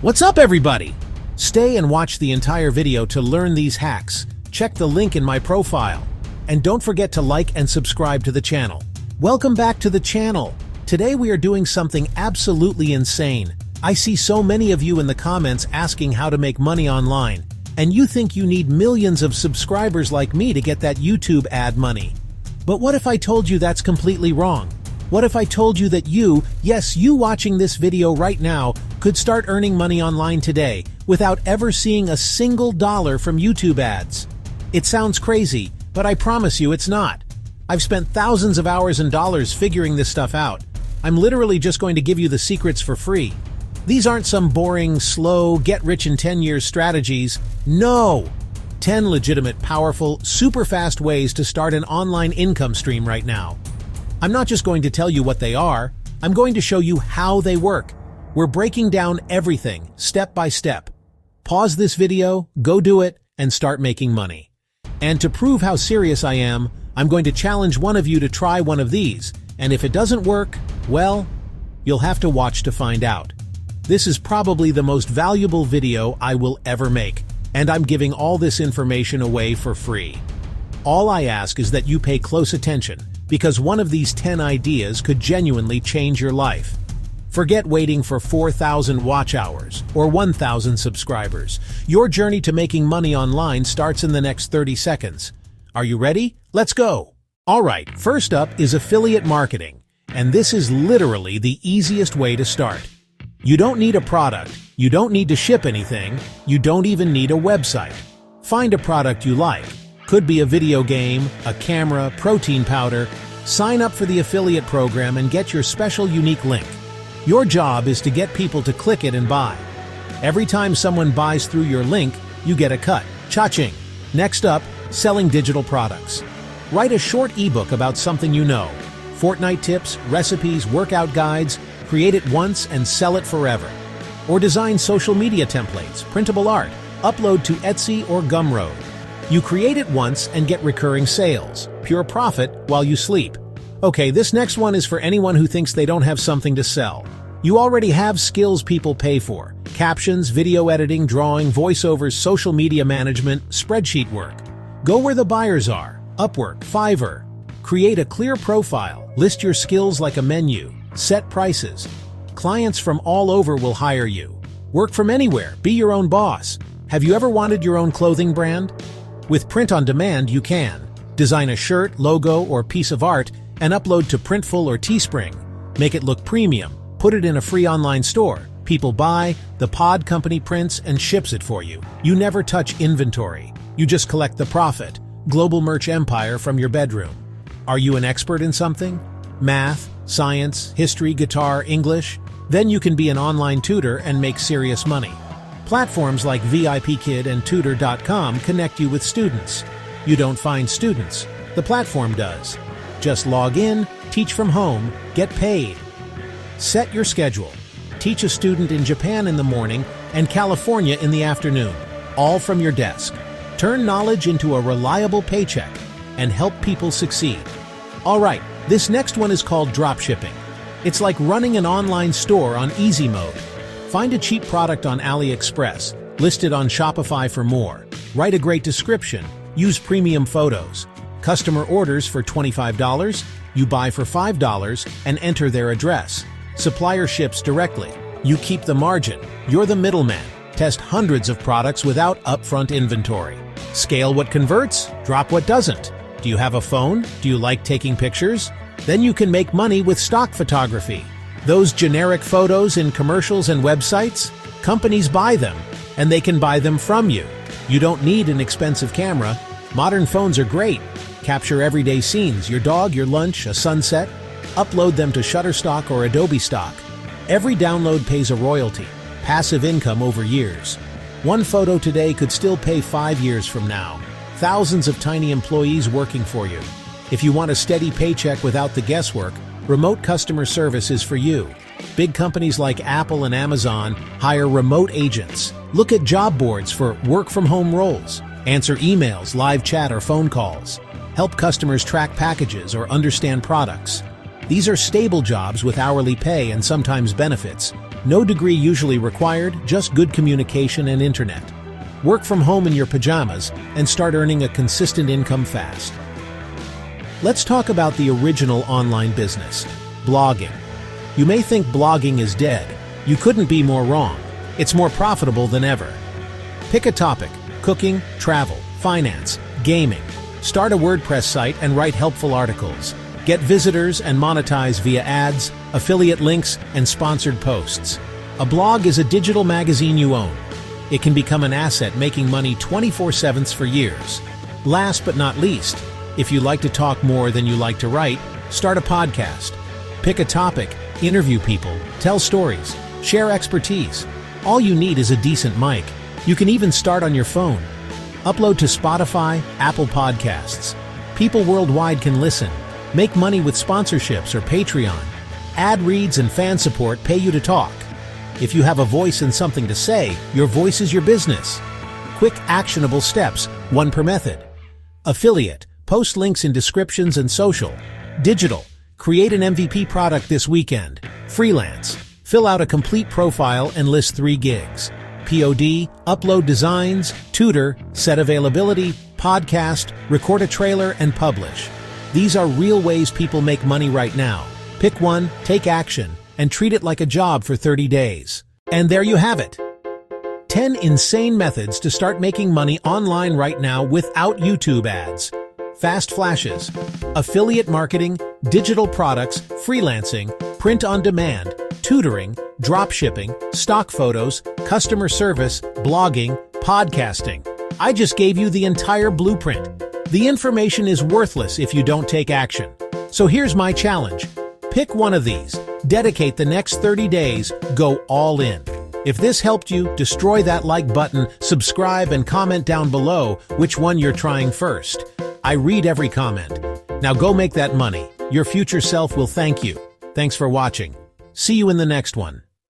What's up, everybody? Stay and watch the entire video to learn these hacks. Check the link in my profile. And don't forget to like and subscribe to the channel. Welcome back to the channel. Today we are doing something absolutely insane. I see so many of you in the comments asking how to make money online, and you think you need millions of subscribers like me to get that YouTube ad money. But what if I told you that's completely wrong? What if I told you that you, yes, you watching this video right now, could start earning money online today without ever seeing a single dollar from YouTube ads? It sounds crazy, but I promise you it's not. I've spent thousands of hours and dollars figuring this stuff out. I'm literally just going to give you the secrets for free. These aren't some boring, slow, get-rich-in-10 years strategies. No! 10 legitimate, powerful, super fast ways to start an online income stream right now. I'm not just going to tell you what they are, I'm going to show you how they work. We're breaking down everything, step by step. Pause this video, go do it, and start making money. And to prove how serious I am, I'm going to challenge one of you to try one of these, and if it doesn't work, well, you'll have to watch to find out. This is probably the most valuable video I will ever make, and I'm giving all this information away for free. All I ask is that you pay close attention, because one of these 10 ideas could genuinely change your life. Forget waiting for 4,000 watch hours or 1,000 subscribers. Your journey to making money online starts in the next 30 seconds. Are you ready? Let's go! Alright, first up is affiliate marketing, and this is literally the easiest way to start. You don't need a product, you don't need to ship anything, you don't even need a website. Find a product you like. Could be a video game, a camera, protein powder. Sign up for the affiliate program and get your special unique link. Your job is to get people to click it and buy. Every time someone buys through your link, you get a cut. Cha-ching! Next up, selling digital products. Write a short ebook about something you know. Fortnite tips, recipes, workout guides. Create it once and sell it forever. Or design social media templates, printable art. Upload to Etsy or Gumroad. You create it once and get recurring sales. Pure profit while you sleep. Okay, this next one is for anyone who thinks they don't have something to sell. You already have skills people pay for. Captions, video editing, drawing, voiceovers, social media management, spreadsheet work. Go where the buyers are. Upwork, Fiverr. Create a clear profile. List your skills like a menu. Set prices. Clients from all over will hire you. Work from anywhere. Be your own boss. Have you ever wanted your own clothing brand? With print on demand, you can. Design a shirt, logo, or piece of art and upload to Printful or Teespring. Make it look premium. Put it in a free online store. People buy, the pod company prints and ships it for you. You never touch inventory. You just collect the profit. Global merch empire from your bedroom. Are you an expert in something? Math, science, history, guitar, English? Then you can be an online tutor and make serious money. Platforms like VIPKid and Tutor.com connect you with students. You don't find students. The platform does. Just log in, teach from home, get paid. Set your schedule. Teach a student in Japan in the morning and California in the afternoon, all from your desk. Turn knowledge into a reliable paycheck and help people succeed. Alright, this next one is called dropshipping. It's like running an online store on easy mode. Find a cheap product on AliExpress, list it on Shopify for more. Write a great description, use premium photos. Customer orders for $25, you buy for $5 and enter their address. Supplier ships directly. You keep the margin. You're the middleman. Test hundreds of products without upfront inventory. Scale what converts, drop what doesn't. Do you have a phone? Do you like taking pictures? Then you can make money with stock photography. Those generic photos in commercials and websites? Companies buy them, and they can buy them from you. You don't need an expensive camera. Modern phones are great. Capture everyday scenes, your dog, your lunch, a sunset. Upload them to Shutterstock or Adobe Stock. Every download pays a royalty, passive income over years. One photo today could still pay 5 years from now. Thousands of tiny employees working for you. If you want a steady paycheck without the guesswork, remote customer service is for you. Big companies like Apple and Amazon hire remote agents. Look at job boards for work-from-home roles. Answer emails, live chat, or phone calls. Help customers track packages or understand products. These are stable jobs with hourly pay and sometimes benefits. No degree usually required, just good communication and internet. Work from home in your pajamas and start earning a consistent income fast. Let's talk about the original online business, blogging. You may think blogging is dead. You couldn't be more wrong. It's more profitable than ever. Pick a topic: cooking, travel, finance, gaming. Start a WordPress site and write helpful articles. Get visitors and monetize via ads, affiliate links, and sponsored posts. A blog is a digital magazine you own. It can become an asset, making money 24/7 for years. Last but not least, if you like to talk more than you like to write, start a podcast. Pick a topic, interview people, tell stories, share expertise. All you need is a decent mic. You can even start on your phone. Upload to Spotify, Apple Podcasts. People worldwide can listen. Make money with sponsorships or Patreon. Ad reads and fan support pay you to talk. If you have a voice and something to say, your voice is your business. Quick, actionable steps, one per method. Affiliate, post links in descriptions and social. Digital, create an MVP product this weekend. Freelance, fill out a complete profile and list 3 gigs. POD, upload designs, tutor, set availability, podcast, record a trailer, and publish. These are real ways people make money right now. Pick one, take action, and treat it like a job for 30 days. And there you have it. 10 insane methods to start making money online right now without YouTube ads. Fast flashes, affiliate marketing, digital products, freelancing, print on demand, tutoring, dropshipping, stock photos, customer service, blogging, podcasting. I just gave you the entire blueprint. The information is worthless if you don't take action. So here's my challenge. Pick one of these. Dedicate the next 30 days. Go all in. If this helped you, destroy that like button, subscribe, and comment down below which one you're trying first. I read every comment. Now go make that money. Your future self will thank you. Thanks for watching. See you in the next one.